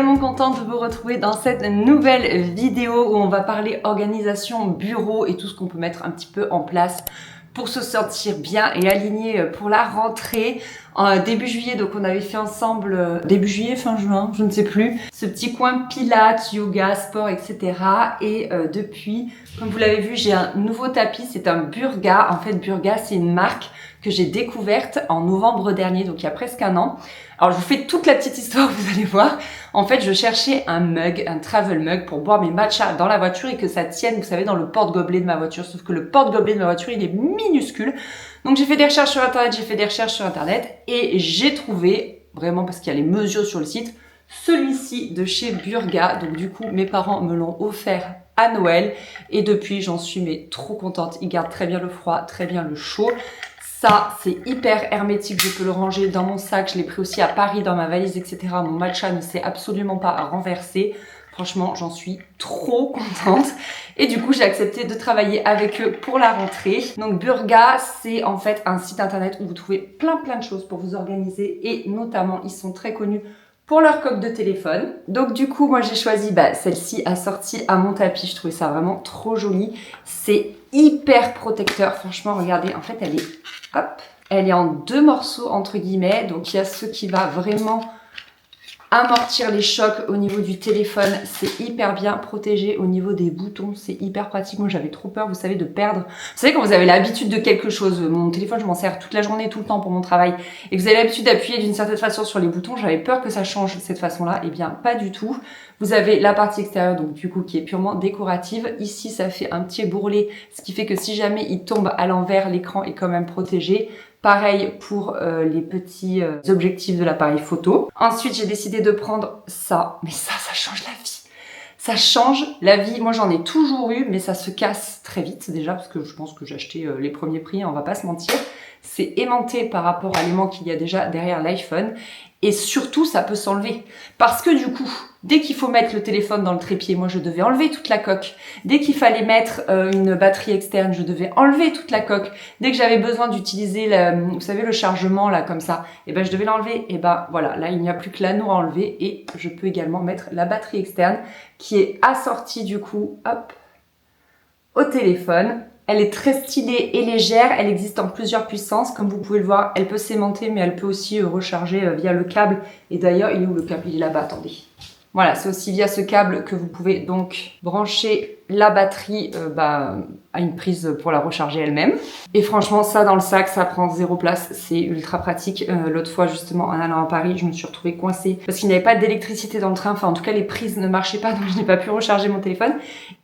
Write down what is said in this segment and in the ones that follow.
tellement contente de vous retrouver dans cette nouvelle vidéo où on va parler organisation, bureau et tout ce qu'on peut mettre un petit peu en place pour se sentir bien et aligné pour la rentrée. Début juillet, donc on avait fait ensemble, début juillet, fin juin, je ne sais plus, ce petit coin pilates, yoga, sport, etc. Et depuis, comme vous l'avez vu, j'ai un nouveau tapis, c'est un Burga. En fait, Burga, c'est une marque que j'ai découverte en novembre dernier, donc il y a presque un an. Alors je vous fais toute la petite histoire, vous allez voir. En fait, je cherchais un mug, un travel mug pour boire mes matchas dans la voiture et que ça tienne, vous savez, dans le porte-gobelet de ma voiture. Sauf que le porte-gobelet de ma voiture, il est minuscule. Donc j'ai fait des recherches sur internet, et j'ai trouvé, vraiment parce qu'il y a les mesures sur le site, celui-ci de chez Burga. Donc du coup, mes parents me l'ont offert à Noël et depuis, j'en suis trop contente. Il garde très bien le froid, très bien le chaud. Ça, c'est hyper hermétique, je peux le ranger dans mon sac. Je l'ai pris aussi à Paris dans ma valise, etc. Mon matcha ne s'est absolument pas renversé. Franchement, j'en suis trop contente. Et du coup, j'ai accepté de travailler avec eux pour la rentrée. Donc Burga, c'est en fait un site internet où vous trouvez plein de choses pour vous organiser. Et notamment, ils sont très connus pour leur coque de téléphone. Donc du coup, moi j'ai choisi celle-ci assortie à mon tapis. Je trouvais ça vraiment trop joli. C'est hyper protecteur. Franchement, regardez, en fait, elle est en 2 morceaux entre guillemets. Donc il y a ce qui va vraiment amortir les chocs au niveau du téléphone. C'est hyper bien protégé au niveau des boutons. C'est hyper pratique. Moi, j'avais trop peur, vous savez, de perdre. Vous savez, quand vous avez l'habitude de quelque chose, mon téléphone, je m'en sers toute la journée, tout le temps pour mon travail, et que vous avez l'habitude d'appuyer d'une certaine façon sur les boutons, j'avais peur que ça change de cette façon-là. Eh bien, pas du tout. Vous avez la partie extérieure, donc du coup, qui est purement décorative. Ici, ça fait un petit bourrelet, ce qui fait que si jamais il tombe à l'envers, l'écran est quand même protégé. Pareil pour les petits objectifs de l'appareil photo. Ensuite, j'ai décidé de prendre ça. Mais ça change la vie. Ça change la vie. Moi, j'en ai toujours eu, mais ça se casse très vite déjà, parce que je pense que j'ai acheté les premiers prix, on va pas se mentir. C'est aimanté par rapport à l'aimant qu'il y a déjà derrière l'iPhone. Et surtout, ça peut s'enlever. Parce que du coup, dès qu'il faut mettre le téléphone dans le trépied, moi je devais enlever toute la coque. Dès qu'il fallait mettre une batterie externe, je devais enlever toute la coque. Dès que j'avais besoin d'utiliser, vous savez, le chargement là comme ça, et je devais l'enlever. Et voilà, là il n'y a plus que l'anneau à enlever et je peux également mettre la batterie externe qui est assortie du coup, au téléphone. Elle est très stylée et légère, elle existe en plusieurs puissances. Comme vous pouvez le voir, elle peut s'aimanter, mais elle peut aussi recharger via le câble. Et d'ailleurs, il est où le câble? Il est là-bas, attendez. Voilà, c'est aussi via ce câble que vous pouvez donc brancher la batterie à une prise pour la recharger elle-même. Et franchement, ça dans le sac, ça prend 0 place, c'est ultra pratique. L'autre fois, justement, en allant à Paris, je me suis retrouvée coincée parce qu'il n'y avait pas d'électricité dans le train. Enfin, en tout cas, les prises ne marchaient pas, donc je n'ai pas pu recharger mon téléphone.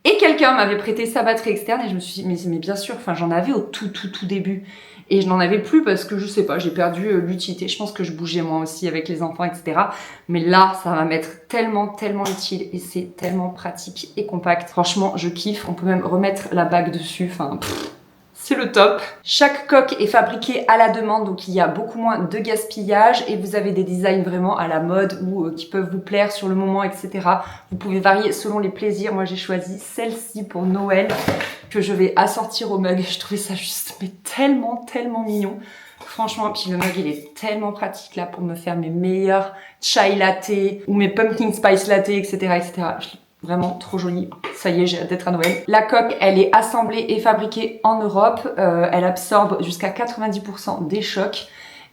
Et quelqu'un m'avait prêté sa batterie externe et je me suis dit, mais bien sûr, enfin, j'en avais au tout début. Et je n'en avais plus parce que je sais pas, j'ai perdu l'utilité. Je pense que je bougeais moi aussi avec les enfants, etc. Mais là, ça va m'être tellement utile et c'est tellement pratique et compact. Franchement, je kiffe. On peut même remettre la bague dessus. Enfin, c'est le top. Chaque coque est fabriquée à la demande, donc il y a beaucoup moins de gaspillage et vous avez des designs vraiment à la mode ou qui peuvent vous plaire sur le moment, etc. Vous pouvez varier selon les plaisirs. Moi, j'ai choisi celle-ci pour Noël que je vais assortir au mug. Je trouvais ça juste tellement mignon. Franchement, puis le mug, il est tellement pratique là pour me faire mes meilleurs chai latte ou mes pumpkin spice latte, etc., etc. Vraiment trop joli. Ça y est, j'ai hâte d'être à Noël. La coque, elle est assemblée et fabriquée en Europe. Elle absorbe jusqu'à 90% des chocs.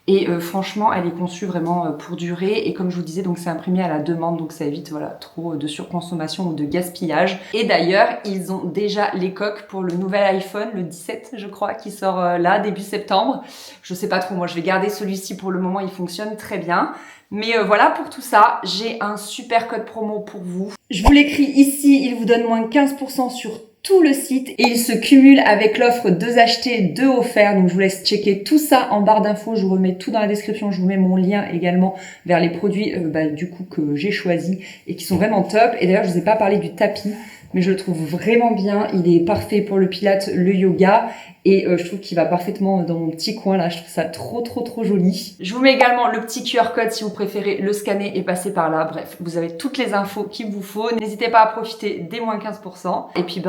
Et franchement, elle est conçue vraiment pour durer. Et comme je vous disais, donc c'est imprimé à la demande. Donc ça évite trop de surconsommation ou de gaspillage. Et d'ailleurs, ils ont déjà les coques pour le nouvel iPhone, le 17 je crois, qui sort là, début septembre. Je sais pas trop, moi je vais garder celui-ci pour le moment, il fonctionne très bien. Mais voilà, pour tout ça, j'ai un super code promo pour vous. Je vous l'écris ici, il vous donne moins 15% sur tout le site et il se cumule avec l'offre 2 achetés, 2 offerts. Donc je vous laisse checker tout ça en barre d'infos. Je vous remets tout dans la description. Je vous mets mon lien également vers les produits du coup que j'ai choisis et qui sont vraiment top. Et d'ailleurs, je vous ai pas parlé du tapis, mais je le trouve vraiment bien. Il est parfait pour le pilates, le yoga. Et je trouve qu'il va parfaitement dans mon petit coin là, je trouve ça trop joli. Je vous mets également le petit QR code si vous préférez le scanner et passer par là. Bref, vous avez toutes les infos qu'il vous faut. N'hésitez pas à profiter des moins 15%. Et puis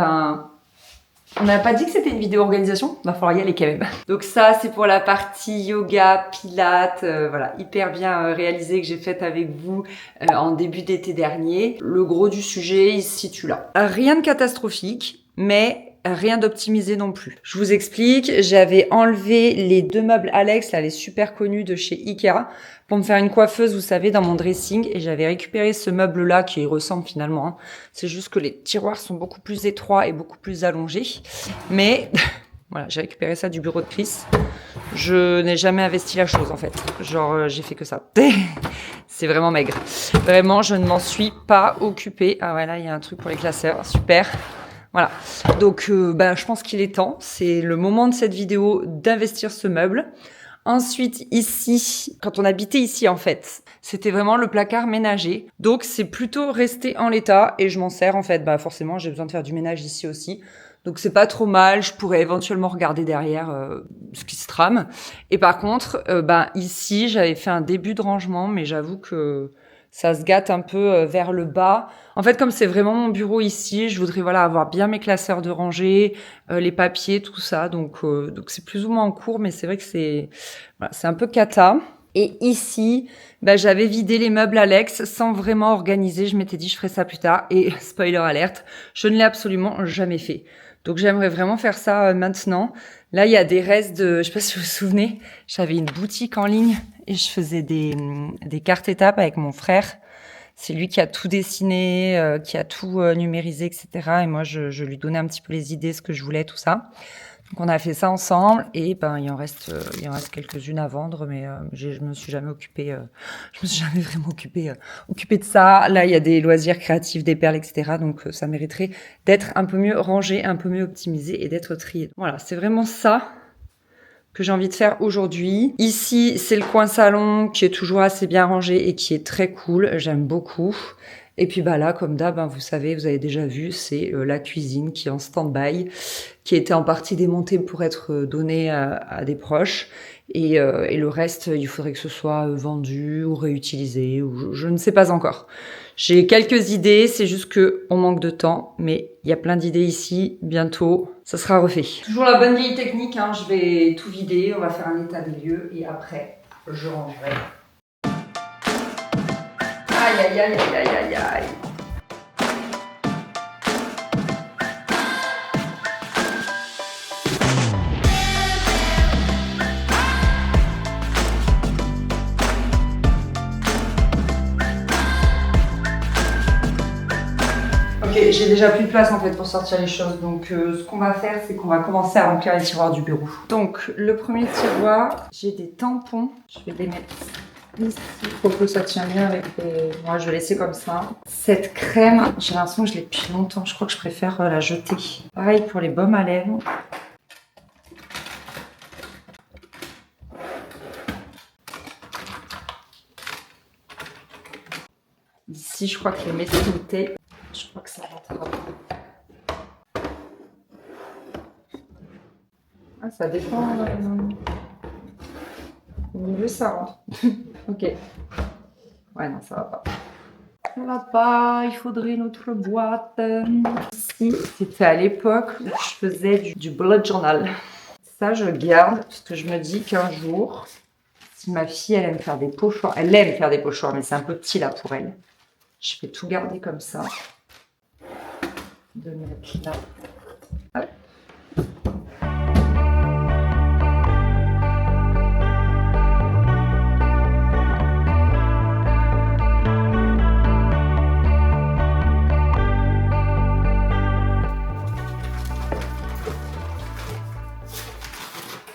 On n'a pas dit que c'était une vidéo organisation, va falloir y aller quand même. Donc ça, c'est pour la partie yoga, pilates, voilà, hyper bien réalisée que j'ai faite avec vous en début d'été dernier. Le gros du sujet, il se situe là. Rien de catastrophique, mais rien d'optimisé non plus. Je vous explique, j'avais enlevé les 2 meubles Alex, là, les super connus de chez Ikea, pour me faire une coiffeuse, vous savez, dans mon dressing, et j'avais récupéré ce meuble-là qui ressemble finalement, hein. C'est juste que les tiroirs sont beaucoup plus étroits et beaucoup plus allongés, mais voilà, j'ai récupéré ça du bureau de Chris. Je n'ai jamais investi la chose en fait, genre j'ai fait que ça. C'est vraiment maigre. Vraiment, je ne m'en suis pas occupée. Ah ouais, là, il y a un truc pour les classeurs, super. Voilà, donc je pense qu'il est temps, c'est le moment de cette vidéo d'investir ce meuble. Ensuite, ici, quand on habitait ici en fait, c'était vraiment le placard ménager. Donc c'est plutôt resté en l'état et je m'en sers en fait. Forcément, j'ai besoin de faire du ménage ici aussi. Donc c'est pas trop mal, je pourrais éventuellement regarder derrière ce qui se trame. Et par contre, ici, j'avais fait un début de rangement, mais j'avoue que ça se gâte un peu vers le bas. En fait, comme c'est vraiment mon bureau ici, je voudrais avoir bien mes classeurs de rangée, les papiers, tout ça. Donc c'est plus ou moins en cours, mais c'est vrai que c'est un peu cata. Et ici, j'avais vidé les meubles Alex sans vraiment organiser. Je m'étais dit je ferais ça plus tard. Et spoiler alerte, je ne l'ai absolument jamais fait. Donc j'aimerais vraiment faire ça maintenant. Là, il y a des restes de, je sais pas si vous vous souvenez, j'avais une boutique en ligne et je faisais des cartes étapes avec mon frère. C'est lui qui a tout dessiné, qui a tout numérisé, etc. Et moi, je lui donnais un petit peu les idées, ce que je voulais, tout ça. Donc on a fait ça ensemble et il en reste quelques-unes à vendre, mais je me suis jamais vraiment occupée de ça. Là, il y a des loisirs créatifs, des perles, etc. Donc ça mériterait d'être un peu mieux rangé, un peu mieux optimisé et d'être trié. Voilà, c'est vraiment ça que j'ai envie de faire aujourd'hui. Ici, c'est le coin salon qui est toujours assez bien rangé et qui est très cool. J'aime beaucoup. Et puis là, comme d'hab, vous savez, vous avez déjà vu, c'est la cuisine qui est en stand-by, qui a été en partie démontée pour être donnée à des proches. Et le reste, il faudrait que ce soit vendu ou réutilisé, ou je ne sais pas encore. J'ai quelques idées, c'est juste que on manque de temps, mais il y a plein d'idées ici. Bientôt, ça sera refait. Toujours la bonne vieille technique, je vais tout vider, on va faire un état des lieux et après, je rangerai. Aïe, aïe, aïe, aïe, aïe, aïe. Ok, j'ai déjà plus de place en fait pour sortir les choses. Donc ce qu'on va faire, c'est qu'on va commencer à remplir les tiroirs du bureau. Donc le premier tiroir, j'ai des tampons. Je vais les mettre ici pour que ça tient bien avec les... Moi, je vais laisser comme ça. Cette crème, j'ai l'impression que je l'ai depuis longtemps. Je crois que je préfère la jeter. Pareil pour les baumes à lèvres. Ici, je crois que les mesquinité, je crois que ça rentrera. Ah, ça dépend. Au milieu, ça rentre. Ok. Ouais, non, ça va pas. Ça va pas, il faudrait une autre boîte. Si, c'était à l'époque où je faisais du bullet journal. Ça, je garde parce que je me dis qu'un jour, si ma fille, elle aime faire des pochoirs, elle aime faire des pochoirs, mais c'est un peu petit là pour elle. Je vais tout garder comme ça. De mettre là. Hop.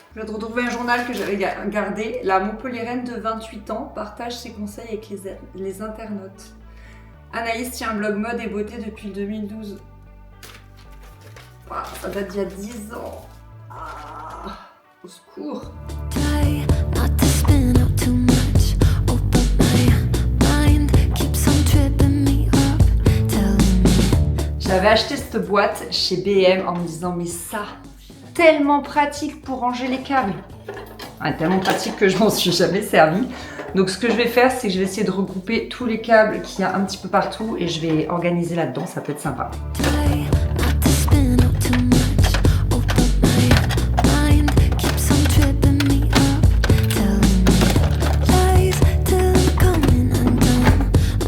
Je viens de retrouver un journal que j'avais gardé. La Montpelliéraine de 28 ans partage ses conseils avec les internautes. Anaïs tient un blog mode et beauté depuis 2012. Wow, ça date d'il y a 10 ans. Ah, au secours. J'avais acheté cette boîte chez BM en me disant mais ça, tellement pratique pour ranger les câbles. Ouais, tellement pratique que je m'en suis jamais servi. Donc ce que je vais faire, c'est que je vais essayer de regrouper tous les câbles qu'il y a un petit peu partout et je vais organiser là-dedans, ça peut être sympa.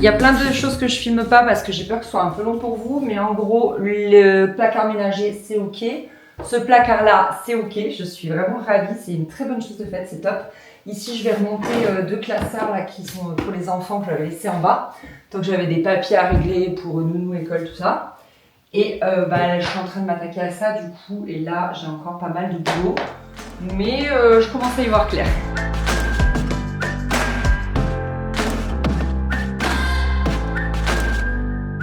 Il y a plein de choses que je filme pas parce que j'ai peur que ce soit un peu long pour vous, mais en gros, le placard ménager, c'est ok. Ce placard-là, c'est ok. Je suis vraiment ravie. C'est une très bonne chose de faite, c'est top. Ici, je vais remonter deux classeurs là, qui sont pour les enfants que j'avais laissés en bas. Donc, j'avais des papiers à régler pour nounou, école, tout ça. Et là, je suis en train de m'attaquer à ça du coup. Et là, j'ai encore pas mal de boulot. Mais je commence à y voir clair.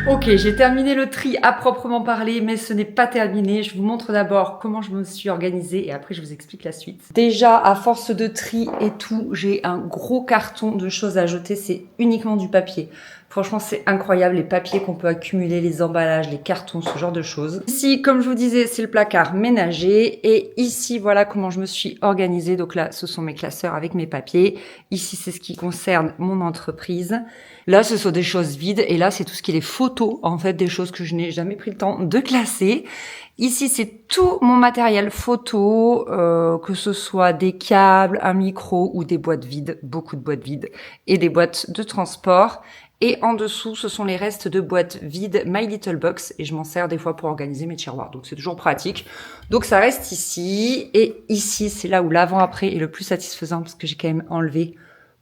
Ok, j'ai terminé le tri à proprement parler, mais ce n'est pas terminé. Je vous montre d'abord comment je me suis organisée et après je vous explique la suite. Déjà, à force de tri et tout, j'ai un gros carton de choses à jeter. C'est uniquement du papier. Franchement, c'est incroyable les papiers qu'on peut accumuler, les emballages, les cartons, ce genre de choses. Ici, comme je vous disais, c'est le placard ménager. Et ici, voilà comment je me suis organisée. Donc là, ce sont mes classeurs avec mes papiers. Ici, c'est ce qui concerne mon entreprise. Là, ce sont des choses vides. Et là, c'est tout ce qui est les photos, en fait, des choses que je n'ai jamais pris le temps de classer. Ici, c'est tout mon matériel photo, que ce soit des câbles, un micro ou des boîtes vides, beaucoup de boîtes vides, et des boîtes de transport. Et en dessous, ce sont les restes de boîtes vides My Little Box et je m'en sers des fois pour organiser mes tiroirs. Donc c'est toujours pratique. Donc ça reste ici et ici, c'est là où l'avant-après est le plus satisfaisant parce que j'ai quand même enlevé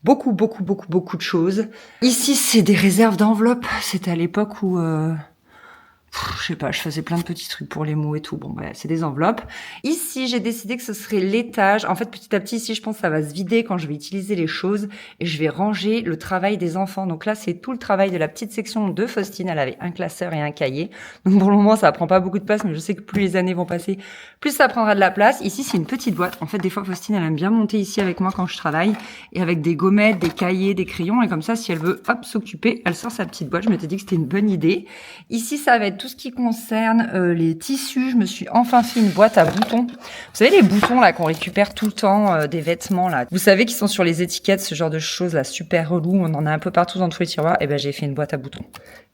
beaucoup de choses. Ici, c'est des réserves d'enveloppes. C'était à l'époque où je sais pas, je faisais plein de petits trucs pour les mots et tout. Bon, bah, c'est des enveloppes. Ici, j'ai décidé que ce serait l'étage. En fait, petit à petit, ici, je pense que ça va se vider quand je vais utiliser les choses et je vais ranger le travail des enfants. Donc là, c'est tout le travail de la petite section de Faustine. Elle avait un classeur et un cahier. Donc pour le moment, ça prend pas beaucoup de place, mais je sais que plus les années vont passer, plus ça prendra de la place. Ici, c'est une petite boîte. En fait, des fois, Faustine, elle aime bien monter ici avec moi quand je travaille et avec des gommettes, des cahiers, des crayons. Et comme ça, si elle veut, hop, s'occuper, elle sort sa petite boîte. Je m'étais dit que c'était une bonne idée. Ici, ça va être tout ce qui concerne les tissus. Je me suis enfin fait une boîte à boutons. Vous savez, les boutons là qu'on récupère tout le temps des vêtements là. Vous savez qu'ils sont sur les étiquettes, ce genre de choses là super relou. On en a un peu partout dans tous les tiroirs. Et ben j'ai fait une boîte à boutons.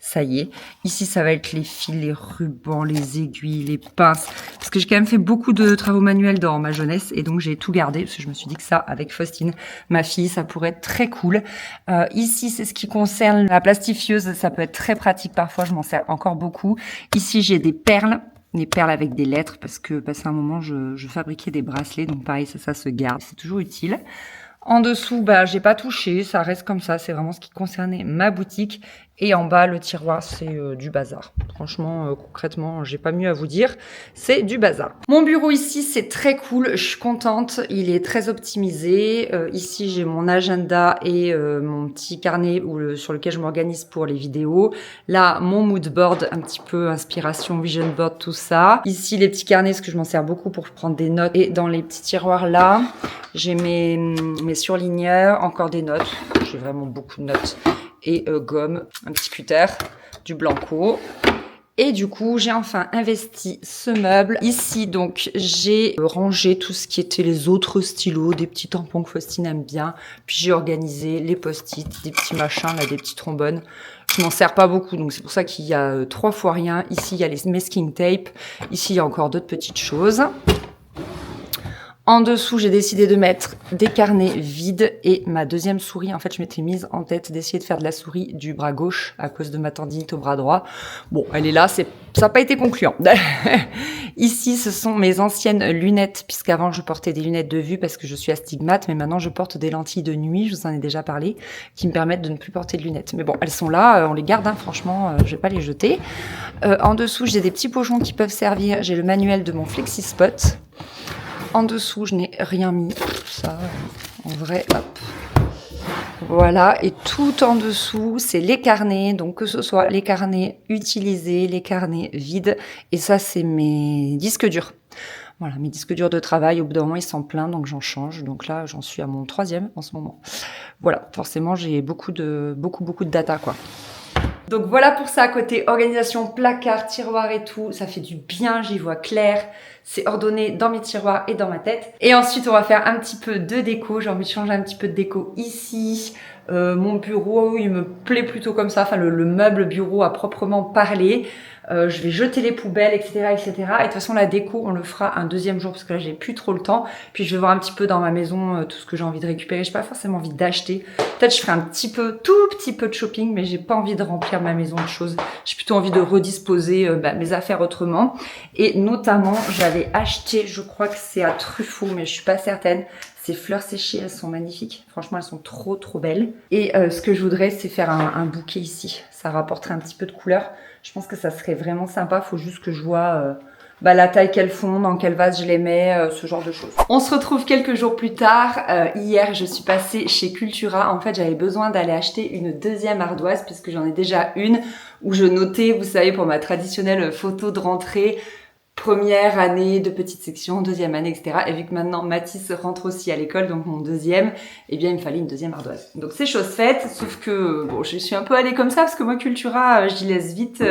Ça y est. Ici, ça va être les fils, les rubans, les aiguilles, les pinces. Parce que j'ai quand même fait beaucoup de travaux manuels dans ma jeunesse. Et donc, j'ai tout gardé. Parce que je me suis dit que ça, avec Faustine, ma fille, ça pourrait être très cool. Ici, c'est ce qui concerne la plastifieuse. Ça peut être très pratique parfois. Je m'en sers encore beaucoup. Ici, j'ai des perles avec des lettres. Parce que passé un moment, je fabriquais des bracelets. Donc, pareil, ça se garde. C'est toujours utile. En dessous, j'ai pas touché, ça reste comme ça, c'est vraiment ce qui concernait ma boutique. Et en bas, le tiroir, c'est du bazar. Franchement, concrètement, j'ai pas mieux à vous dire, c'est du bazar. Mon bureau ici, c'est très cool, je suis contente, il est très optimisé. Ici, j'ai mon agenda et mon petit carnet sur lequel je m'organise pour les vidéos. Là, mon mood board, un petit peu inspiration, vision board, tout ça. Ici, les petits carnets, parce que je m'en sers beaucoup pour prendre des notes. Et dans les petits tiroirs là, j'ai mes surligneurs, encore des notes. J'ai vraiment beaucoup de notes. Et gomme, un petit cutter, du blanco. Et du coup, j'ai enfin investi ce meuble. Ici, donc, j'ai rangé tout ce qui était les autres stylos, des petits tampons que Faustine aime bien. Puis j'ai organisé les post-it, des petits machins, là, des petits trombones. Je m'en sers pas beaucoup, donc c'est pour ça qu'il y a 3 fois rien. Ici, il y a les masking tape. Ici, il y a encore d'autres petites choses. En dessous, j'ai décidé de mettre des carnets vides et ma deuxième souris. En fait, je m'étais mise en tête d'essayer de faire de la souris du bras gauche à cause de ma tendinite au bras droit. Bon, elle est là, ça n'a pas été concluant. Ici, ce sont mes anciennes lunettes, puisqu'avant, je portais des lunettes de vue parce que je suis astigmate, mais maintenant, je porte des lentilles de nuit, je vous en ai déjà parlé, qui me permettent de ne plus porter de lunettes. Mais bon, elles sont là, on les garde, hein, franchement, je vais pas les jeter. En dessous, j'ai des petits pochons qui peuvent servir. J'ai le manuel de mon FlexiSpot. En dessous, je n'ai rien mis. Ça, en vrai, hop. Voilà. Et tout en dessous, c'est les carnets. Donc, que ce soit les carnets utilisés, les carnets vides. Et ça, c'est mes disques durs. Voilà, mes disques durs de travail. Au bout d'un moment, ils sont pleins, donc j'en change. Donc là, j'en suis à mon 3e en ce moment. Voilà. Forcément, j'ai beaucoup de data, quoi. Donc voilà pour ça, côté organisation, placard, tiroir et tout, ça fait du bien, j'y vois clair, c'est ordonné dans mes tiroirs et dans ma tête. Et ensuite, on va faire un petit peu de déco, j'ai envie de changer un petit peu de déco ici. Mon bureau, il me plaît plutôt comme ça, enfin le meuble bureau à proprement parler. Je vais jeter les poubelles, etc., etc. Et de toute façon, la déco, on le fera un deuxième jour parce que là, j'ai plus trop le temps. Puis je vais voir un petit peu dans ma maison tout ce que j'ai envie de récupérer. J'ai pas forcément envie d'acheter. Peut-être je ferai un petit peu, tout petit peu de shopping, mais j'ai pas envie de remplir ma maison de choses. J'ai plutôt envie de redisposer mes affaires autrement. Et notamment, j'avais acheté, je crois que c'est à Truffaut, mais je suis pas certaine. Ces fleurs séchées, elles sont magnifiques. Franchement, elles sont trop trop belles. Et ce que je voudrais, c'est faire un bouquet ici. Ça rapporterait un petit peu de couleur. Je pense que ça serait vraiment sympa. Faut juste que je vois la taille qu'elles font, dans quel vase je les mets, ce genre de choses. On se retrouve quelques jours plus tard. Hier, je suis passée chez Cultura. En fait, j'avais besoin d'aller acheter une deuxième ardoise puisque j'en ai déjà une où je notais, vous savez, pour ma traditionnelle photo de rentrée, première année de petite section, deuxième année, etc. Et vu que maintenant Mathis rentre aussi à l'école, donc mon deuxième, eh bien il me fallait une deuxième ardoise. Donc c'est chose faite, sauf que bon, je suis un peu allée comme ça parce que moi Cultura, j'y laisse vite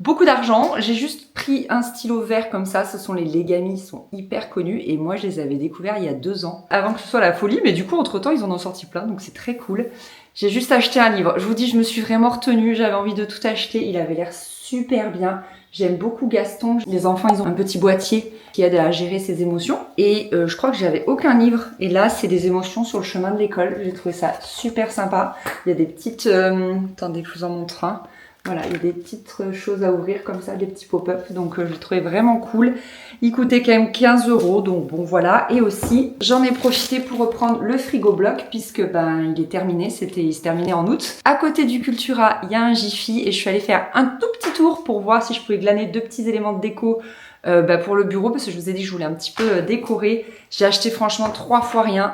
beaucoup d'argent. J'ai juste pris un stylo vert comme ça, ce sont les Legami, ils sont hyper connus et moi je les avais découverts il y a 2 ans, avant que ce soit la folie, mais du coup entre temps ils en ont sorti plein, donc c'est très cool. J'ai juste acheté un livre. Je vous dis, je me suis vraiment retenue, j'avais envie de tout acheter, il avait l'air super bien. J'aime beaucoup Gaston. Les enfants, ils ont un petit boîtier qui aide à gérer ses émotions. Et je crois que j'avais aucun livre. Et là, c'est des émotions sur le chemin de l'école. J'ai trouvé ça super sympa. Il y a des petites... attendez, je vous en montre un. Voilà, il y a des petites choses à ouvrir comme ça, des petits pop-up. Donc, je l'ai trouvé vraiment cool. Il coûtait quand même 15 €. Donc, bon, voilà. Et aussi, j'en ai profité pour reprendre le frigo bloc puisque, il est terminé. Il s'est terminé en août. À côté du Cultura, il y a un Jiffy et je suis allée faire un tout petit tour pour voir si je pouvais glaner 2 petits éléments de déco pour le bureau parce que je vous ai dit que je voulais un petit peu décorer. J'ai acheté franchement 3 fois rien.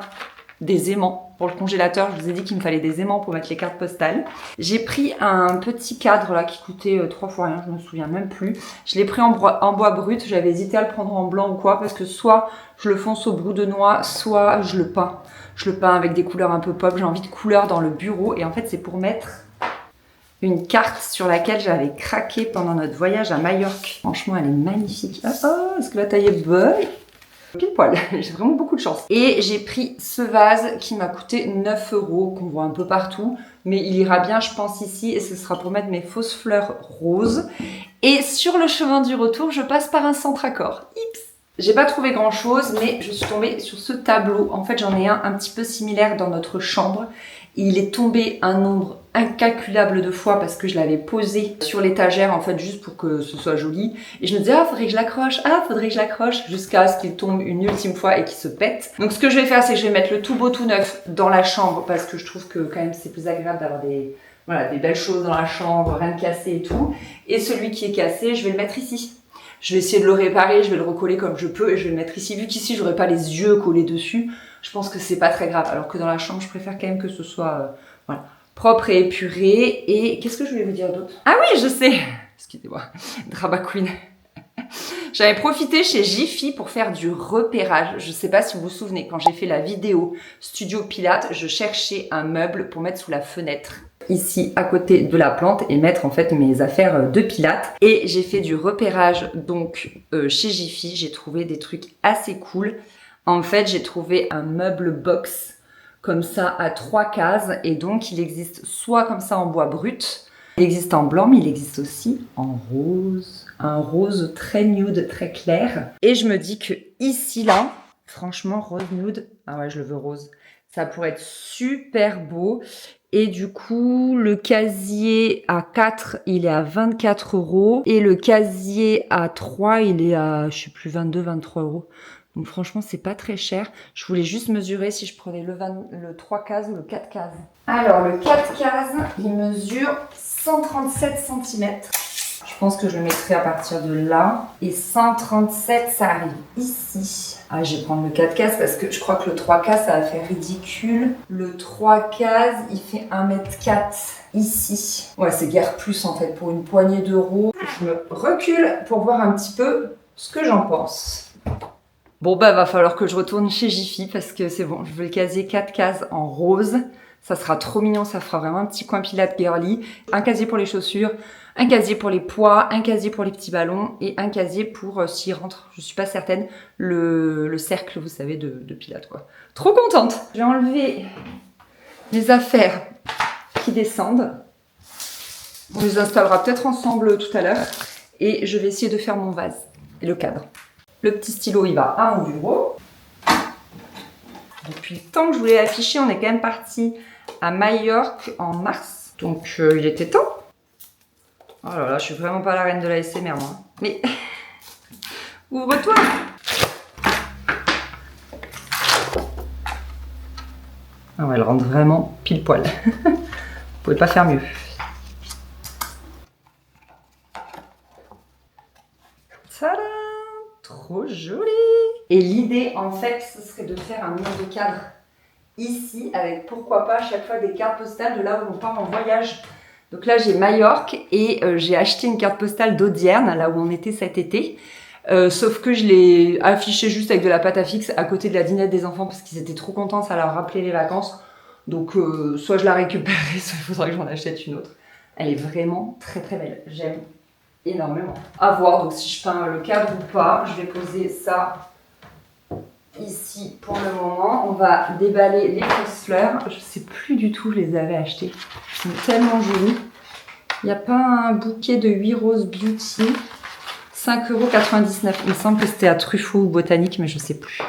Des aimants pour le congélateur. Je vous ai dit qu'il me fallait des aimants pour mettre les cartes postales. J'ai pris un petit cadre là qui coûtait 3 fois rien, je me souviens même plus. Je l'ai pris en bois brut. J'avais hésité à le prendre en blanc ou quoi parce que soit je le fonce au brou de noix, soit je le peins. Je le peins avec des couleurs un peu pop. J'ai envie de couleurs dans le bureau et en fait c'est pour mettre une carte sur laquelle j'avais craqué pendant notre voyage à Majorque. Franchement, elle est magnifique. Est-ce que la taille est bonne ? Pile poil, j'ai vraiment beaucoup de chance. Et j'ai pris ce vase qui m'a coûté 9 €, qu'on voit un peu partout, mais il ira bien, je pense, ici, et ce sera pour mettre mes fausses fleurs roses. Et sur le chemin du retour, je passe par un centre accord. Ips. J'ai pas trouvé grand chose, mais je suis tombée sur ce tableau. En fait, j'en ai un petit peu similaire dans notre chambre. Il est tombé un nombre incalculable de fois parce que je l'avais posé sur l'étagère en fait juste pour que ce soit joli. Et je me disais, faudrait que je l'accroche, jusqu'à ce qu'il tombe une ultime fois et qu'il se pète. Donc ce que je vais faire, c'est que je vais mettre le tout beau tout neuf dans la chambre parce que je trouve que quand même c'est plus agréable d'avoir des belles choses dans la chambre, rien de cassé et tout. Et celui qui est cassé, je vais le mettre ici. Je vais essayer de le réparer, je vais le recoller comme je peux et je vais le mettre ici. Vu qu'ici, j'aurais pas les yeux collés dessus, je pense que c'est pas très grave. Alors que dans la chambre, je préfère quand même que ce soit propre et épuré. Et qu'est-ce que je voulais vous dire d'autre? Ah oui, je sais. Excusez-moi, Drama Queen. J'avais profité chez Jiffy pour faire du repérage. Je sais pas si vous vous souvenez, quand j'ai fait la vidéo Studio Pilates, je cherchais un meuble pour mettre sous la fenêtre ici à côté de la plante et mettre en fait mes affaires de pilates. Et j'ai fait du repérage donc chez Jiffy. J'ai trouvé des trucs assez cool. En fait, j'ai trouvé un meuble box comme ça à 3 cases et donc il existe soit comme ça en bois brut, il existe en blanc mais il existe aussi en rose, un rose très nude, très clair. Et je me dis que ici là, franchement rose nude, ah ouais je le veux rose, ça pourrait être super beau. Et du coup, le casier à 4, il est à 24 € et le casier à 3, il est à, je sais plus, 22, 23 €. Donc franchement, c'est pas très cher. Je voulais juste mesurer si je prenais le 3 cases ou le 4 cases. Alors, le 4 cases, il mesure 137 cm. Je pense que je le mettrai à partir de là. Et 137, ça arrive ici. Ah, je vais prendre le 4 cases parce que je crois que le 3 cases, ça va faire ridicule. Le 3 cases, il fait 1,4 m ici. Ouais, c'est guère plus en fait pour une poignée d'euros. Je me recule pour voir un petit peu ce que j'en pense. Bon, va falloir que je retourne chez Jiffy parce que c'est bon, je veux le casier 4 cases en rose. Ça sera trop mignon, ça fera vraiment un petit coin pilates girly. Un casier pour les chaussures, un casier pour les poids, un casier pour les petits ballons et un casier pour, s'il rentre, je suis pas certaine, le cercle, vous savez, de pilates quoi. Trop contente. J'ai enlevé les affaires qui descendent. On les installera peut-être ensemble tout à l'heure. Et je vais essayer de faire mon vase et le cadre. Le petit stylo, il va à mon bureau. Depuis le temps que je voulais l'afficher, on est quand même parti à Majorque en mars. Donc il était temps. Oh là là, je suis vraiment pas la reine de la SMR, moi. Mais ouvre-toi! Ah ouais, elle rentre vraiment pile poil. Vous pouvez pas faire mieux. Tada! Trop joli! Et l'idée, en fait, ce serait de faire un mur de cadre ici, avec pourquoi pas à chaque fois des cartes postales de là où on part en voyage. Donc là, j'ai Majorque et j'ai acheté une carte postale d'Audierne, là où on était cet été. Sauf que je l'ai affichée juste avec de la pâte à fixe à côté de la dinette des enfants parce qu'ils étaient trop contents, ça leur rappelait les vacances. Donc soit je la récupérerai, soit il faudra que j'en achète une autre. Elle est vraiment très très belle, j'aime énormément. À voir donc si je peins le cadre ou pas, je vais poser ça ici pour le moment. On va déballer les fausses fleurs. Je sais plus du tout où je les avais achetées. Elles sont tellement jolies. Il n'y a pas un bouquet de 8 roses beauty. 5,99 €. Il me semble que c'était à Truffaut ou Botanique, mais je sais plus.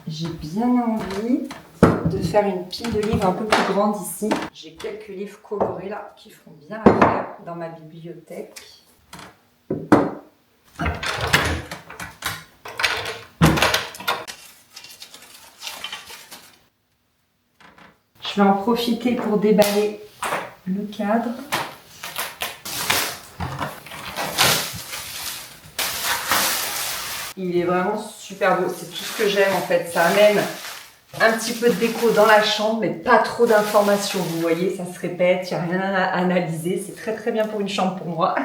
J'ai bien envie de faire une pile de livres un peu plus grande ici. J'ai quelques livres colorés là qui font bien l'affaire dans ma bibliothèque. Je vais en profiter pour déballer le cadre. Il est vraiment super beau, c'est tout ce que j'aime en fait. Ça amène un petit peu de déco dans la chambre, mais pas trop d'informations. Vous voyez, ça se répète, il n'y a rien à analyser. C'est très très bien pour une chambre pour moi.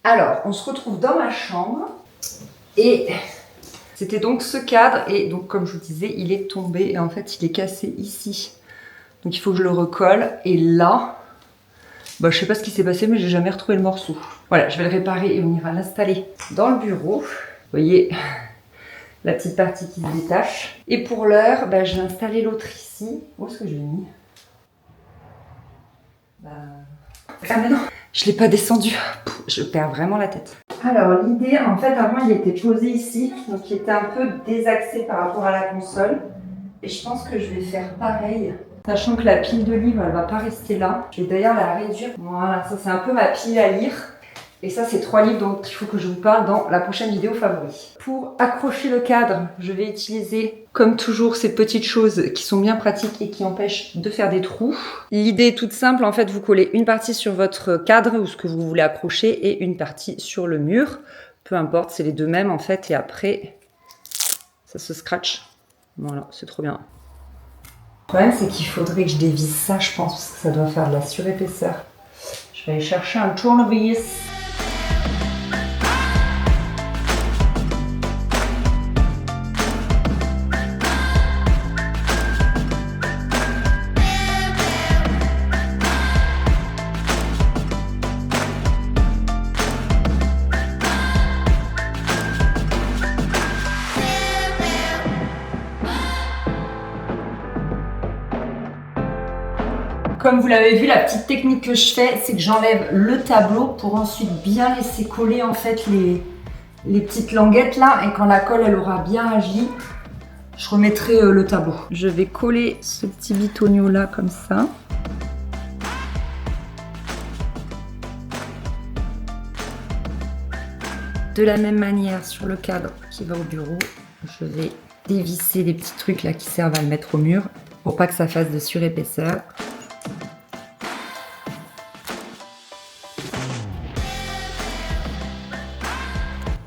Alors, on se retrouve dans ma chambre. Et c'était donc ce cadre. Et donc, comme je vous disais, il est tombé. Et en fait, il est cassé ici. Donc, il faut que je le recolle. Et là, bah, je sais pas ce qui s'est passé, mais j'ai jamais retrouvé le morceau. Voilà, je vais le réparer et on ira l'installer dans le bureau. Vous voyez la petite partie qui se détache. Et pour l'heure, bah, je vais installer l'autre ici. Où est-ce que je l'ai mis? Ah mais non, je ne l'ai pas descendu. Je perds vraiment la tête. Alors l'idée, en fait, avant il était posé ici. Donc il était un peu désaxé par rapport à la console. Et je pense que je vais faire pareil. Sachant que la pile de livres, elle ne va pas rester là. Je vais d'ailleurs la réduire. Voilà, ça c'est un peu ma pile à lire. Et ça, c'est 3 livres dont il faut que je vous parle dans la prochaine vidéo favori. Pour accrocher le cadre, je vais utiliser, comme toujours, ces petites choses qui sont bien pratiques et qui empêchent de faire des trous. L'idée est toute simple. En fait, vous collez une partie sur votre cadre ou ce que vous voulez accrocher et une partie sur le mur. Peu importe, c'est les deux mêmes en fait. Et après, ça se scratch. Voilà, c'est trop bien. Le problème, c'est qu'il faudrait que je dévisse ça, je pense, parce que ça doit faire de la surépaisseur. Je vais aller chercher un tournevis. Comme vous l'avez vu, la petite technique que je fais, c'est que j'enlève le tableau pour ensuite bien laisser coller en fait les petites languettes là. Et quand la colle elle aura bien agi, je remettrai le tableau. Je vais coller ce petit bitonio là comme ça. De la même manière sur le cadre qui va au bureau, je vais dévisser les petits trucs là qui servent à le mettre au mur pour pas que ça fasse de surépaisseur.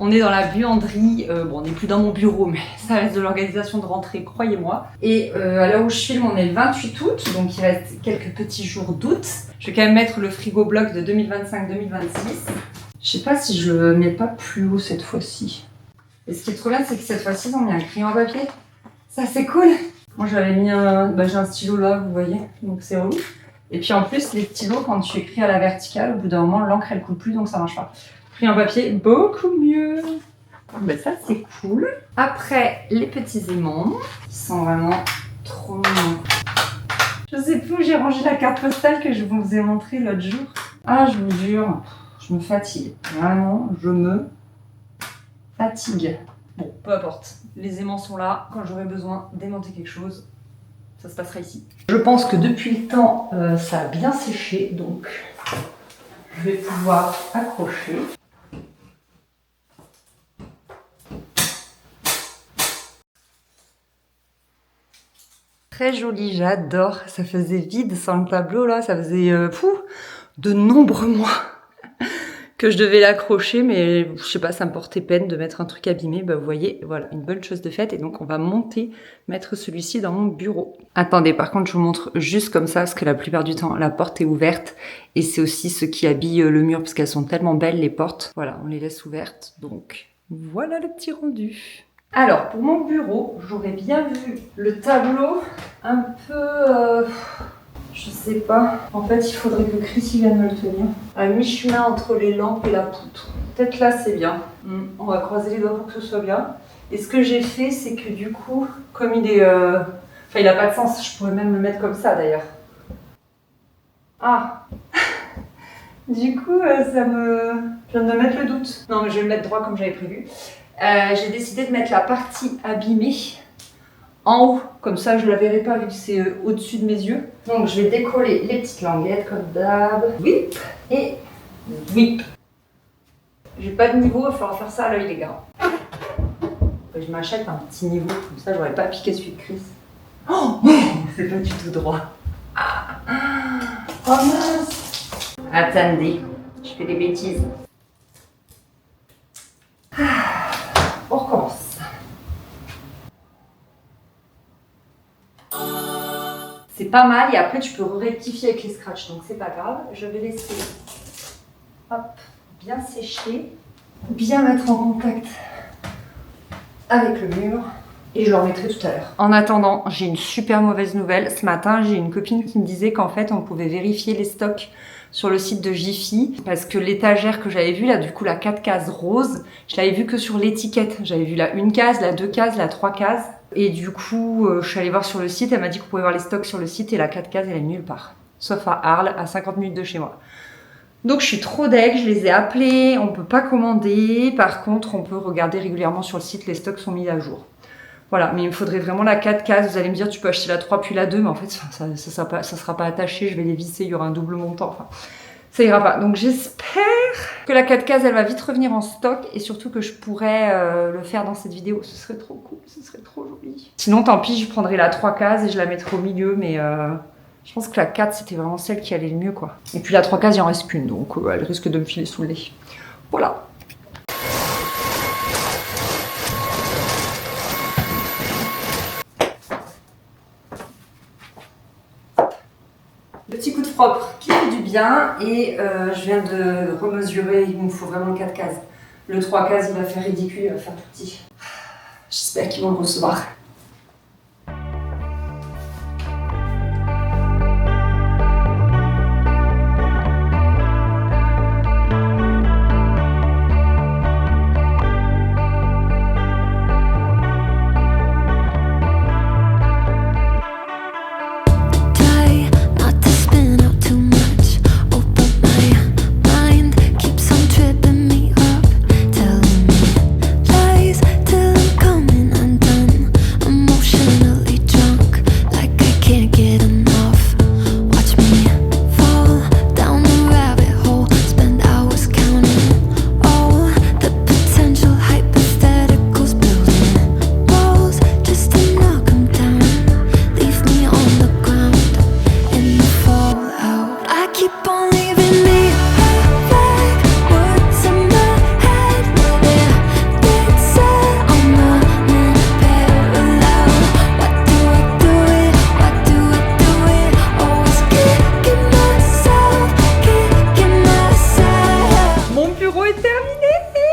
On est dans la buanderie, bon on n'est plus dans mon bureau mais ça reste de l'organisation de rentrée, croyez-moi. Et à l'heure où je filme on est le 28 août, donc il reste quelques petits jours d'août. Je vais quand même mettre le frigo bloc de 2025-2026. Je sais pas si je le mets pas plus haut cette fois-ci. Et ce qui est trop bien c'est que cette fois-ci ils ont mis un crayon à papier. Ça c'est cool. Moi j'avais mis j'ai un stylo là vous voyez, donc c'est relou. Et puis en plus, les stylos, quand tu écris à la verticale, au bout d'un moment, l'encre elle coule plus, donc ça marche pas. J'ai pris un papier beaucoup mieux. Ben ça c'est cool. Après, les petits aimants, qui sont vraiment trop mignons. Je sais plus où j'ai rangé la carte postale que je vous ai montrée l'autre jour. Ah, je vous jure, je me fatigue. Vraiment, je me fatigue. Bon, peu importe. Les aimants sont là. Quand j'aurai besoin d'aimanter quelque chose, ça se passera ici. Je pense que depuis le temps, ça a bien séché, donc je vais pouvoir accrocher. Très joli, j'adore. Ça faisait vide sans le tableau là, ça faisait de nombreux mois que je devais l'accrocher, mais je sais pas, ça me portait peine de mettre un truc abîmé. Bah vous voyez, voilà, une bonne chose de faite. Et donc on va mettre celui-ci dans mon bureau. Attendez, par contre je vous montre juste comme ça, parce que la plupart du temps la porte est ouverte. Et c'est aussi ce qui habille le mur, parce qu'elles sont tellement belles les portes. Voilà, on les laisse ouvertes, donc voilà le petit rendu. Alors, pour mon bureau, j'aurais bien vu le tableau un peu... je sais pas. En fait, il faudrait que Chris vienne me le tenir. À mi-chemin entre les lampes et la poutre. Peut-être là, c'est bien. On va croiser les doigts pour que ce soit bien. Et ce que j'ai fait, c'est que du coup, comme il est... Enfin, il a pas de sens. Je pourrais même le mettre comme ça, d'ailleurs. Ah. Du coup, ça me... Je viens de me mettre le doute. Non, mais je vais le mettre droit comme j'avais prévu. J'ai décidé de mettre la partie abîmée en haut, comme ça je la verrai pas vu que c'est au-dessus de mes yeux. Donc je vais décoller les petites languettes comme d'hab. Whip et whip. J'ai pas de niveau, il va falloir faire ça à l'œil les gars. Je m'achète un petit niveau, comme ça j'aurais pas piqué celui de Chris. Oh, c'est pas du tout droit. Oh mince. Attendez, je fais des bêtises. On recommence. C'est pas mal et après tu peux rectifier avec les scratchs, donc c'est pas grave. Je vais laisser hop, bien sécher, bien mettre en contact avec le mur et je le remettrai tout à l'heure. En attendant, j'ai une super mauvaise nouvelle. Ce matin, j'ai une copine qui me disait qu'en fait, on pouvait vérifier les stocks sur le site de Jiffy parce que l'étagère que j'avais vue là, du coup la 4 cases rose, je l'avais vue que sur l'étiquette. J'avais vu la 1 case, la 2 cases, la 3 cases. Et du coup, je suis allée voir sur le site, elle m'a dit qu'on pouvait voir les stocks sur le site et la 4 cases, elle est nulle part. Sauf à Arles, à 50 minutes de chez moi. Donc je suis trop deg, je les ai appelés, on peut pas commander. Par contre, on peut regarder régulièrement sur le site, les stocks sont mis à jour. Voilà, mais il me faudrait vraiment la 4 cases. Vous allez me dire, tu peux acheter la 3 puis la 2, mais en fait, ça sera pas attaché, je vais les visser, il y aura un double montant. Enfin, ça ira pas. Donc j'espère que la 4 cases, elle va vite revenir en stock et surtout que je pourrai le faire dans cette vidéo. Ce serait trop cool, ce serait trop joli. Sinon, tant pis, je prendrai la 3 cases et je la mettrai au milieu, mais je pense que la 4, c'était vraiment celle qui allait le mieux, quoi. Et puis la 3 cases, il en reste qu'une, donc elle risque de me filer sous le nez. Voilà. Petit coup de propre qui fait du bien et je viens de remesurer, il me faut vraiment 4 cases. Le 3 cases, il va faire ridicule, il va faire tout petit. J'espère qu'ils vont le recevoir.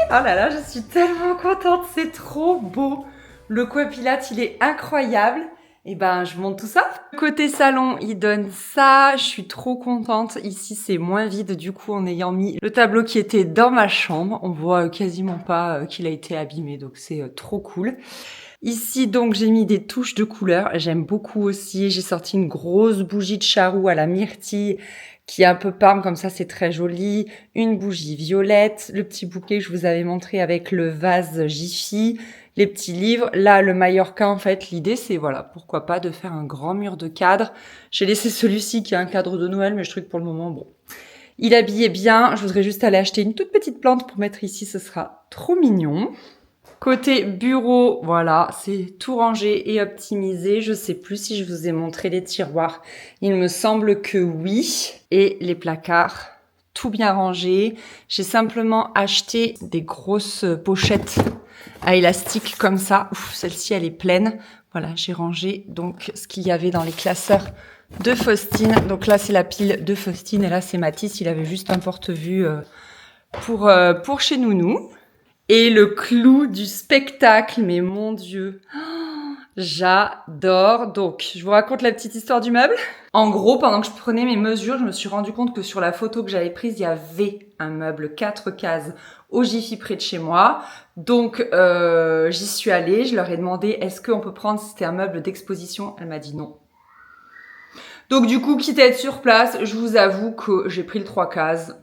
Oh là là, je suis tellement contente, c'est trop beau. Le coin Pilates, il est incroyable. Et ben, je monte tout ça. Côté salon, il donne ça. Je suis trop contente. Ici, c'est moins vide. Du coup, en ayant mis le tableau qui était dans ma chambre, on voit quasiment pas qu'il a été abîmé. Donc, c'est trop cool. Ici, donc, j'ai mis des touches de couleurs. J'aime beaucoup aussi. J'ai sorti une grosse bougie de charroux à la myrtille qui est un peu parme, comme ça, c'est très joli. Une bougie violette, le petit bouquet que je vous avais montré avec le vase Jiffy, les petits livres. Là, le Mallorca, en fait, l'idée, c'est, voilà, pourquoi pas de faire un grand mur de cadre. J'ai laissé celui-ci qui est un cadre de Noël, mais je trouve que pour le moment, bon, il habillait bien. Je voudrais juste aller acheter une toute petite plante pour mettre ici, ce sera trop mignon. Côté bureau, voilà, c'est tout rangé et optimisé. Je sais plus si je vous ai montré les tiroirs. Il me semble que oui. Et les placards, tout bien rangé. J'ai simplement acheté des grosses pochettes à élastique comme ça. Ouf, celle-ci, elle est pleine. Voilà, j'ai rangé donc ce qu'il y avait dans les classeurs de Faustine. Donc là, c'est la pile de Faustine et là, c'est Mathis. Il avait juste un porte-vue pour chez Nounou. Et le clou du spectacle, mais mon Dieu, j'adore. Donc, je vous raconte la petite histoire du meuble. En gros, pendant que je prenais mes mesures, je me suis rendu compte que sur la photo que j'avais prise, il y avait un meuble 4 cases au Jiffy près de chez moi. Donc, j'y suis allée, je leur ai demandé est-ce qu'on peut prendre si c'était un meuble d'exposition. Elle m'a dit non. Donc, du coup, quitte à être sur place, je vous avoue que j'ai pris le 3 cases.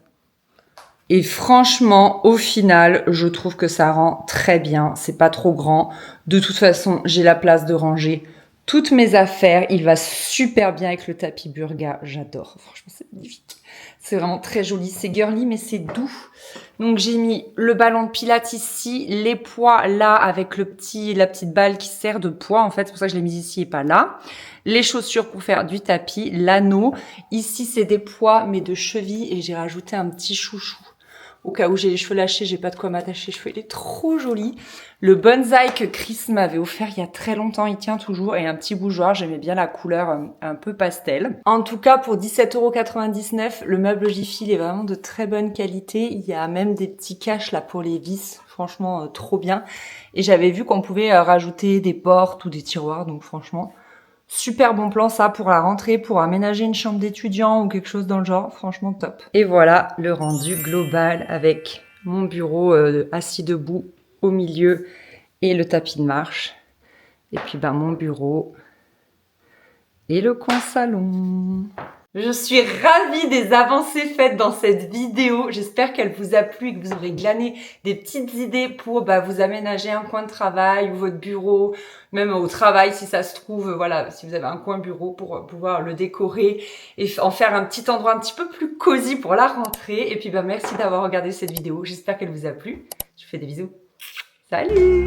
Et franchement, au final, je trouve que ça rend très bien. C'est pas trop grand. De toute façon, j'ai la place de ranger toutes mes affaires. Il va super bien avec le tapis Burga. J'adore. Franchement, c'est magnifique. C'est vraiment très joli. C'est girly, mais c'est doux. Donc, j'ai mis le ballon de pilates ici, les poids là avec la petite balle qui sert de poids. En fait, c'est pour ça que je l'ai mise ici et pas là. Les chaussures pour faire du tapis, l'anneau. Ici, c'est des poids, mais de cheville et j'ai rajouté un petit chouchou. Au cas où j'ai les cheveux lâchés, j'ai pas de quoi m'attacher les cheveux. Il est trop joli. Le bonsaï que Chris m'avait offert il y a très longtemps, il tient toujours. Et un petit bougeoir, j'aimais bien la couleur un peu pastel. En tout cas, pour 17,99 €, le meuble Jiffy est vraiment de très bonne qualité. Il y a même des petits caches là pour les vis. Franchement, trop bien. Et j'avais vu qu'on pouvait rajouter des portes ou des tiroirs. Donc franchement, super bon plan ça pour la rentrée, pour aménager une chambre d'étudiant ou quelque chose dans le genre, franchement top. Et voilà le rendu global avec mon bureau assis debout au milieu et le tapis de marche. Et puis mon bureau et le coin salon. Je suis ravie des avancées faites dans cette vidéo. J'espère qu'elle vous a plu et que vous aurez glané des petites idées pour vous aménager un coin de travail ou votre bureau, même au travail si ça se trouve, voilà, si vous avez un coin bureau pour pouvoir le décorer et en faire un petit endroit un petit peu plus cosy pour la rentrée. Et puis merci d'avoir regardé cette vidéo. J'espère qu'elle vous a plu. Je vous fais des bisous. Salut!